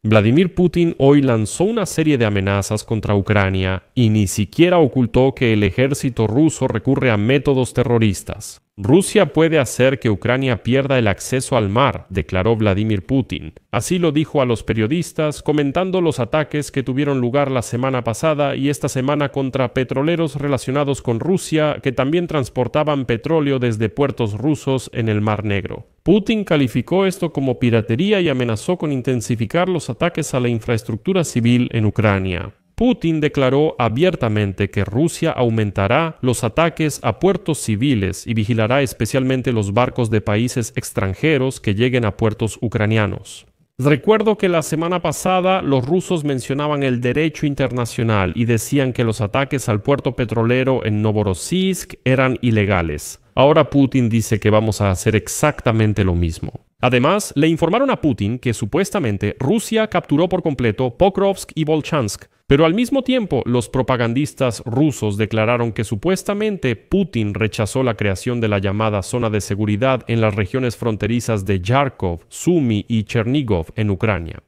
Vladimir Putin hoy lanzó una serie de amenazas contra Ucrania y ni siquiera ocultó que el ejército ruso recurre a métodos terroristas. Rusia puede hacer que Ucrania pierda el acceso al mar, declaró Vladimir Putin. Así lo dijo a los periodistas, comentando los ataques que tuvieron lugar la semana pasada y esta semana contra petroleros relacionados con Rusia que también transportaban petróleo desde puertos rusos en el Mar Negro. Putin calificó esto como piratería y amenazó con intensificar los ataques a la infraestructura civil en Ucrania. Putin declaró abiertamente que Rusia aumentará los ataques a puertos civiles y vigilará especialmente los barcos de países extranjeros que lleguen a puertos ucranianos. Recuerdo que la semana pasada los rusos mencionaban el derecho internacional y decían que los ataques al puerto petrolero en Novorossiysk eran ilegales. Ahora Putin dice que vamos a hacer exactamente lo mismo. Además, le informaron a Putin que supuestamente Rusia capturó por completo Pokrovsk y Volchansk, pero al mismo tiempo los propagandistas rusos declararon que supuestamente Putin rechazó la creación de la llamada zona de seguridad en las regiones fronterizas de Yarkov, Sumy y Chernigov en Ucrania.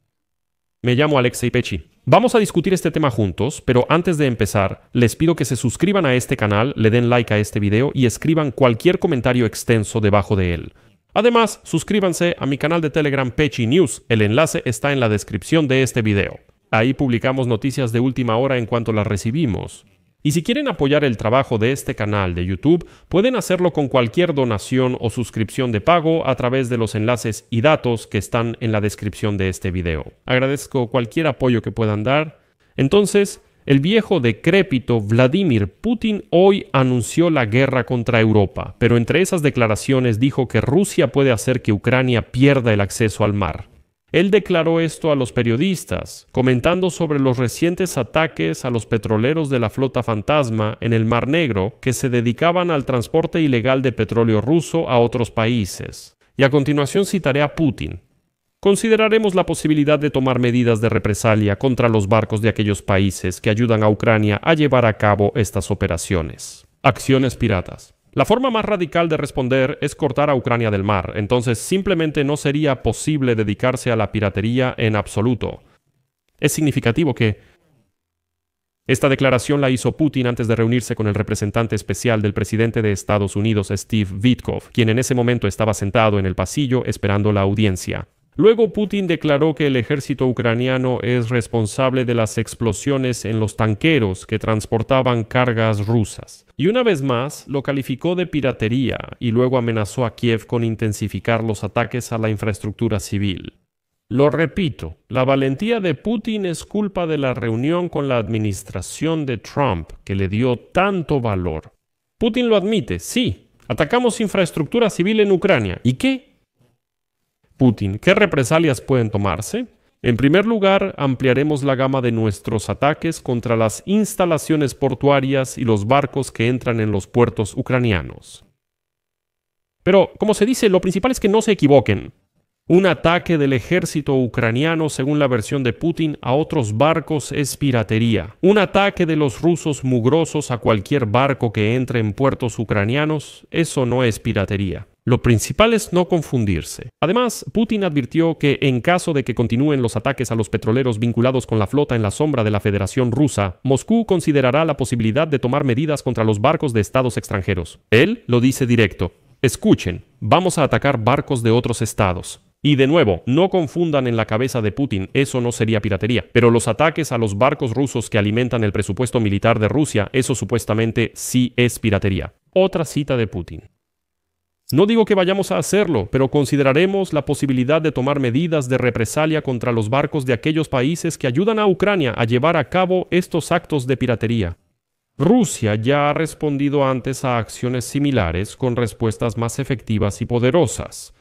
Me llamo Alexei Pechi. Vamos a discutir este tema juntos, pero antes de empezar, les pido que se suscriban a este canal, le den like a este video y escriban cualquier comentario extenso debajo de él. Además, suscríbanse a mi canal de Telegram Pechi News, el enlace está en la descripción de este video. Ahí publicamos noticias de última hora en cuanto las recibimos. Y si quieren apoyar el trabajo de este canal de YouTube, pueden hacerlo con cualquier donación o suscripción de pago a través de los enlaces y datos que están en la descripción de este video. Agradezco cualquier apoyo que puedan dar. Entonces, el viejo decrépito Vladimir Putin hoy anunció la guerra contra Europa, pero entre esas declaraciones dijo que Rusia puede hacer que Ucrania pierda el acceso al mar. Él declaró esto a los periodistas, comentando sobre los recientes ataques a los petroleros de la flota fantasma en el Mar Negro que se dedicaban al transporte ilegal de petróleo ruso a otros países. Y a continuación citaré a Putin. Consideraremos la posibilidad de tomar medidas de represalia contra los barcos de aquellos países que ayudan a Ucrania a llevar a cabo estas operaciones. Acciones piratas. La forma más radical de responder es cortar a Ucrania del mar, entonces simplemente no sería posible dedicarse a la piratería en absoluto. Es significativo que esta declaración la hizo Putin antes de reunirse con el representante especial del presidente de Estados Unidos, Steve Witkoff, quien en ese momento estaba sentado en el pasillo esperando la audiencia. Luego Putin declaró que el ejército ucraniano es responsable de las explosiones en los tanqueros que transportaban cargas rusas. Y una vez más lo calificó de piratería y luego amenazó a Kiev con intensificar los ataques a la infraestructura civil. Lo repito, la valentía de Putin es culpa de la reunión con la administración de Trump que le dio tanto valor. Putin lo admite, sí, atacamos infraestructura civil en Ucrania. ¿Y qué? Putin, ¿qué represalias pueden tomarse? En primer lugar, ampliaremos la gama de nuestros ataques contra las instalaciones portuarias y los barcos que entran en los puertos ucranianos. Pero, como se dice, lo principal es que no se equivoquen. Un ataque del ejército ucraniano, según la versión de Putin, a otros barcos es piratería. Un ataque de los rusos mugrosos a cualquier barco que entre en puertos ucranianos, eso no es piratería. Lo principal es no confundirse. Además, Putin advirtió que en caso de que continúen los ataques a los petroleros vinculados con la flota en la sombra de la Federación Rusa, Moscú considerará la posibilidad de tomar medidas contra los barcos de estados extranjeros. Él lo dice directo. Escuchen, vamos a atacar barcos de otros estados. Y de nuevo, no confundan en la cabeza de Putin, eso no sería piratería. Pero los ataques a los barcos rusos que alimentan el presupuesto militar de Rusia, eso supuestamente sí es piratería. Otra cita de Putin. No digo que vayamos a hacerlo, pero consideraremos la posibilidad de tomar medidas de represalia contra los barcos de aquellos países que ayudan a Ucrania a llevar a cabo estos actos de piratería. Rusia ya ha respondido antes a acciones similares con respuestas más efectivas y poderosas.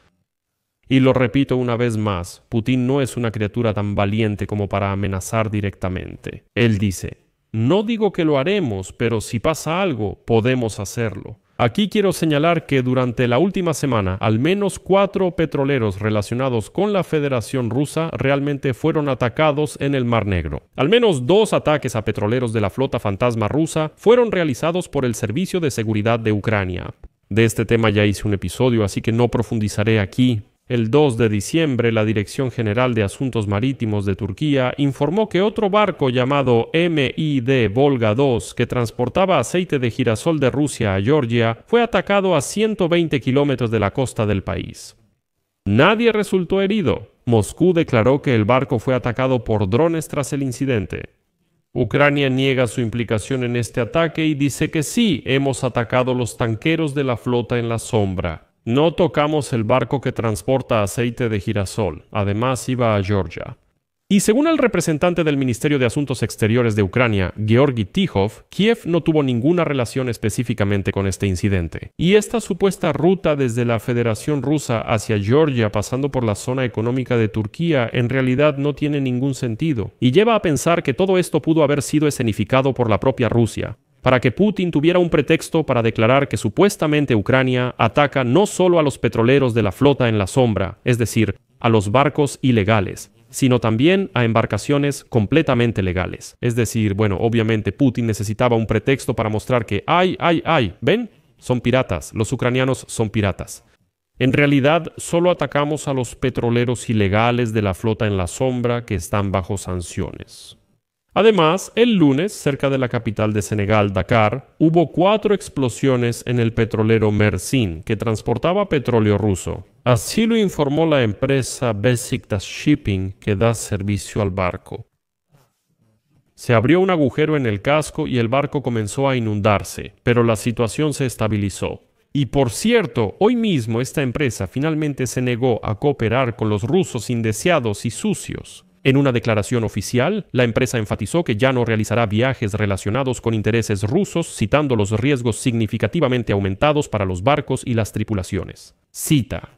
Y lo repito una vez más, Putin no es una criatura tan valiente como para amenazar directamente. Él dice, no digo que lo haremos, pero si pasa algo, podemos hacerlo. Aquí quiero señalar que durante la última semana, al menos 4 petroleros relacionados con la Federación Rusa realmente fueron atacados en el Mar Negro. Al menos 2 ataques a petroleros de la flota fantasma rusa fueron realizados por el Servicio de Seguridad de Ucrania. De este tema ya hice un episodio, así que no profundizaré aquí. El 2 de diciembre, la Dirección General de Asuntos Marítimos de Turquía informó que otro barco llamado MID Volga 2, que transportaba aceite de girasol de Rusia a Georgia, fue atacado a 120 kilómetros de la costa del país. Nadie resultó herido. Moscú declaró que el barco fue atacado por drones tras el incidente. Ucrania niega su implicación en este ataque y dice que sí, hemos atacado los tanqueros de la flota en la sombra. No tocamos el barco que transporta aceite de girasol. Además, iba a Georgia. Y según el representante del Ministerio de Asuntos Exteriores de Ucrania, Georgi Tijov, Kiev no tuvo ninguna relación específicamente con este incidente. Y esta supuesta ruta desde la Federación Rusa hacia Georgia pasando por la zona económica de Turquía en realidad no tiene ningún sentido. Y lleva a pensar que todo esto pudo haber sido escenificado por la propia Rusia, para que Putin tuviera un pretexto para declarar que supuestamente Ucrania ataca no solo a los petroleros de la flota en la sombra, es decir, a los barcos ilegales, sino también a embarcaciones completamente legales. Es decir, obviamente Putin necesitaba un pretexto para mostrar que ¿ven? Son piratas, los ucranianos son piratas. En realidad, solo atacamos a los petroleros ilegales de la flota en la sombra que están bajo sanciones. Además, el lunes, cerca de la capital de Senegal, Dakar, hubo 4 explosiones en el petrolero Mersin, que transportaba petróleo ruso. Así lo informó la empresa Besiktas Shipping, que da servicio al barco. Se abrió un agujero en el casco y el barco comenzó a inundarse, pero la situación se estabilizó. Y por cierto, hoy mismo esta empresa finalmente se negó a cooperar con los rusos indeseados y sucios. En una declaración oficial, la empresa enfatizó que ya no realizará viajes relacionados con intereses rusos, citando los riesgos significativamente aumentados para los barcos y las tripulaciones. Cita: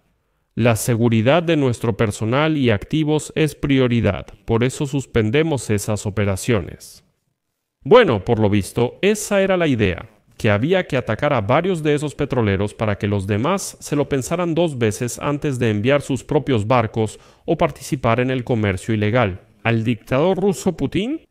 "La seguridad de nuestro personal y activos es prioridad, por eso suspendemos esas operaciones". Bueno, por lo visto, esa era la idea, que había que atacar a varios de esos petroleros para que los demás se lo pensaran 2 veces antes de enviar sus propios barcos o participar en el comercio ilegal. ¿Al dictador ruso Putin?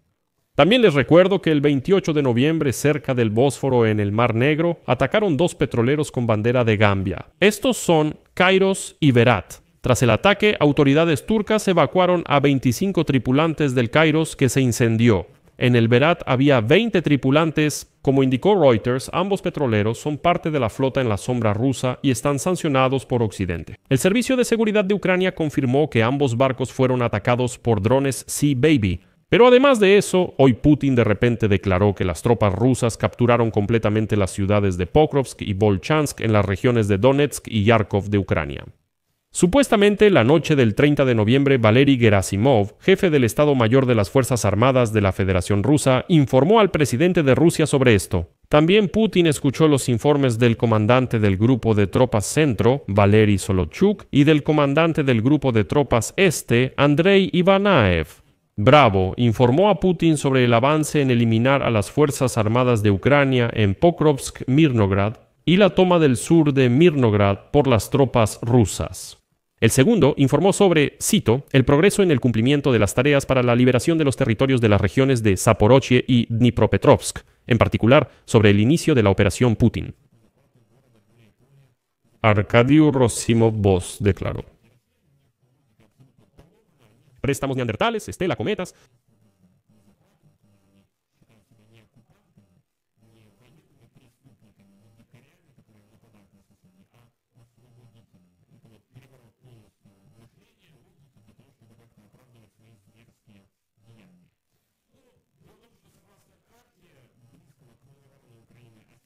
También les recuerdo que el 28 de noviembre, cerca del Bósforo en el Mar Negro, atacaron 2 petroleros con bandera de Gambia. Estos son Kairos y Berat. Tras el ataque, autoridades turcas evacuaron a 25 tripulantes del Kairos, que se incendió. En el Berat había 20 tripulantes. Como indicó Reuters, ambos petroleros son parte de la flota en la sombra rusa y están sancionados por Occidente. El Servicio de Seguridad de Ucrania confirmó que ambos barcos fueron atacados por drones Sea Baby. Pero además de eso, hoy Putin de repente declaró que las tropas rusas capturaron completamente las ciudades de Pokrovsk y Volchansk en las regiones de Donetsk y Kharkov de Ucrania. Supuestamente, la noche del 30 de noviembre, Valery Gerasimov, jefe del Estado Mayor de las Fuerzas Armadas de la Federación Rusa, informó al presidente de Rusia sobre esto. También Putin escuchó los informes del comandante del Grupo de Tropas Centro, Valery Solochuk, y del comandante del Grupo de Tropas Este, Andrei Ivanaev. Bravo informó a Putin sobre el avance en eliminar a las Fuerzas Armadas de Ucrania en Pokrovsk-Mirnograd y la toma del sur de Mirnograd por las tropas rusas. El segundo informó sobre, cito, el progreso en el cumplimiento de las tareas para la liberación de los territorios de las regiones de Zaporozhye y Dnipropetrovsk, en particular sobre el inicio de la operación Putin. Arkady Rosimov-Vos declaró: préstamos neandertales, Estela, cometas.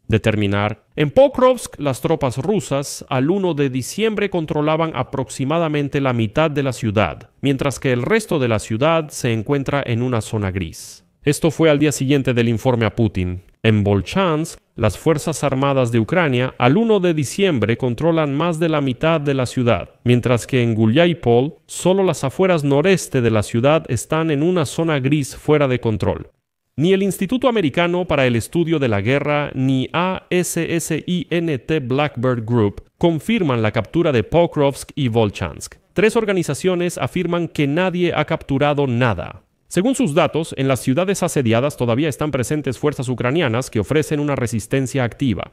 Determinar. En Pokrovsk, las tropas rusas al 1 de diciembre controlaban aproximadamente la mitad de la ciudad, mientras que el resto de la ciudad se encuentra en una zona gris. Esto fue al día siguiente del informe a Putin. En Volchansk, las Fuerzas Armadas de Ucrania al 1 de diciembre controlan más de la mitad de la ciudad, mientras que en Gulyapol, solo las afueras noreste de la ciudad están en una zona gris fuera de control. Ni el Instituto Americano para el Estudio de la Guerra ni ASSINT Blackbird Group confirman la captura de Pokrovsk y Volchansk. 3 organizaciones afirman que nadie ha capturado nada. Según sus datos, en las ciudades asediadas todavía están presentes fuerzas ucranianas que ofrecen una resistencia activa.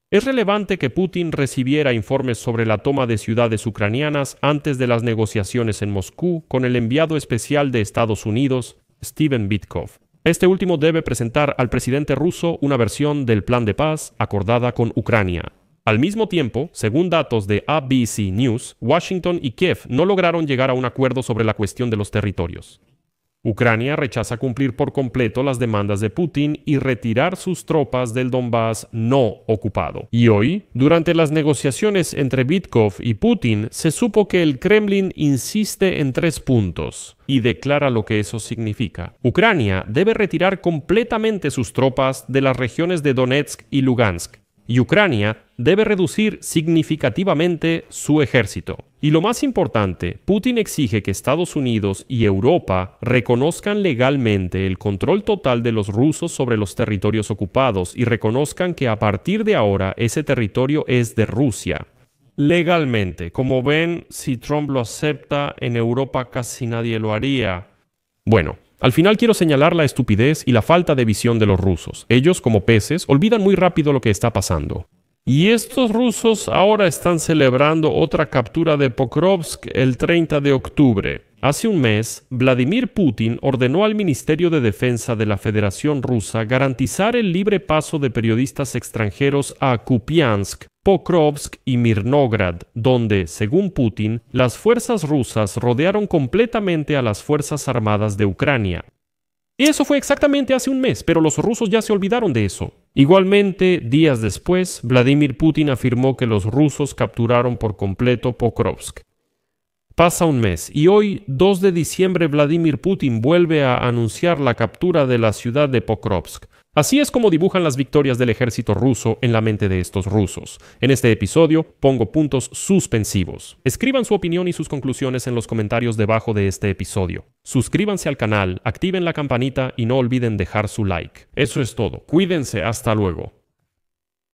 Es relevante que Putin recibiera informes sobre la toma de ciudades ucranianas antes de las negociaciones en Moscú con el enviado especial de Estados Unidos, Steven Witkoff. Este último debe presentar al presidente ruso una versión del plan de paz acordada con Ucrania. Al mismo tiempo, según datos de ABC News, Washington y Kiev no lograron llegar a un acuerdo sobre la cuestión de los territorios. Ucrania rechaza cumplir por completo las demandas de Putin y retirar sus tropas del Donbass no ocupado. Y hoy, durante las negociaciones entre Witkoff y Putin, se supo que el Kremlin insiste en 3 puntos y declara lo que eso significa. Ucrania debe retirar completamente sus tropas de las regiones de Donetsk y Lugansk, y Ucrania debe reducir significativamente su ejército. Y lo más importante, Putin exige que Estados Unidos y Europa reconozcan legalmente el control total de los rusos sobre los territorios ocupados y reconozcan que a partir de ahora ese territorio es de Rusia. Legalmente, como ven, si Trump lo acepta, en Europa casi nadie lo haría. Bueno, al final quiero señalar la estupidez y la falta de visión de los rusos. Ellos, como peces, olvidan muy rápido lo que está pasando. Y estos rusos ahora están celebrando otra captura de Pokrovsk el 30 de octubre. Hace un mes, Vladimir Putin ordenó al Ministerio de Defensa de la Federación Rusa garantizar el libre paso de periodistas extranjeros a Kupiansk, Pokrovsk y Mirnograd, donde, según Putin, las fuerzas rusas rodearon completamente a las Fuerzas Armadas de Ucrania. Y eso fue exactamente hace un mes, pero los rusos ya se olvidaron de eso. Igualmente, días después, Vladimir Putin afirmó que los rusos capturaron por completo Pokrovsk. Pasa un mes y hoy, 2 de diciembre, Vladimir Putin vuelve a anunciar la captura de la ciudad de Pokrovsk. Así es como dibujan las victorias del ejército ruso en la mente de estos rusos. En este episodio pongo puntos suspensivos. Escriban su opinión y sus conclusiones en los comentarios debajo de este episodio. Suscríbanse al canal, activen la campanita y no olviden dejar su like. Eso es todo. Cuídense, hasta luego.